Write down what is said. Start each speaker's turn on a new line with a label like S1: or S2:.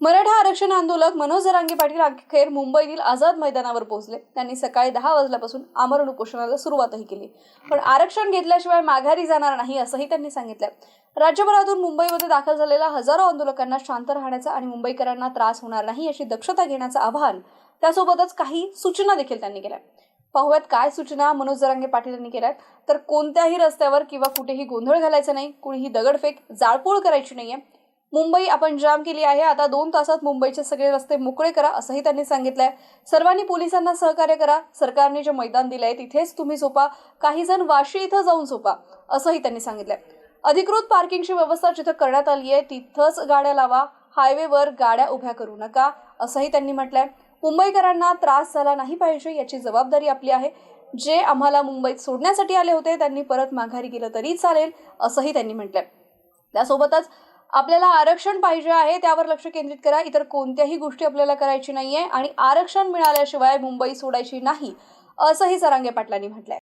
S1: मराठा आरक्षण आंदोलक मनोज जरांगे पाटील अखेर मुंबईतील आझाद मैदानावर पोहोचले। त्यांनी सकाळी 10 वाजल्यापासून आमरण उपोषणाला सुरुवातही केली। पण आरक्षण घेतल्याशिवाय माघारी जाणार नाही असंही त्यांनी सांगितलं। राज्यभरातून मुंबईमध्ये दाखल झालेल्या हजारो आंदोलकांना शांत राहण्याचा आणि मुंबईकरांना त्रास होणार नाही याची दक्षता घेण्याचं आवाहन, त्यासोबतच काही सूचना देखील त्यांनी केल्या। पाहूयात काय सूचना मनोज जरांगे पाटील यांनी केल्यात। तर कोणत्याही रस्त्यावर किंवा कुठेही गोंधळ घालायचा नाही, कुणीही दगडफेक जाळपोळ करायची नाहीये। मुंबई आपण जाम केली आहे, आता 2 तासात मुंबईचे सगळे रस्ते मोकळे करा असंही त्यांनी सांगितलंय। सर्वांनी पोलिसांना सहकार्य करा, सरकारने जे मैदान दिलंय तिथेच तुम्ही झोपा, काही जण वाशी इथं जाऊन झोपा असंही त्यांनी सांगितलंय। अधिकृत पार्किंगची व्यवस्था जिथं करण्यात आली आहे तिथंच गाड्या लावा, हायवेवर गाड्या उभ्या करू नका असंही त्यांनी म्हटलंय। मुंबईकरांना त्रास झाला नाही पाहिजे याची जबाबदारी आपली आहे। जे आम्हाला मुंबईत सोडण्यासाठी आले होते त्यांनी परत माघारी गेलं तरी चालेल असंही त्यांनी म्हटलंय। त्यासोबतच आपल्याला आरक्षण पाहिजे आहे, त्यावर लक्ष केंद्रित करा, इतर कोणत्याही गोष्टी आपल्याला करायची नाहीये आणि आरक्षण मिळाल्याशिवाय मुंबई सोडायची नाही असंही जरांगे पाटलांनी म्हटलंय।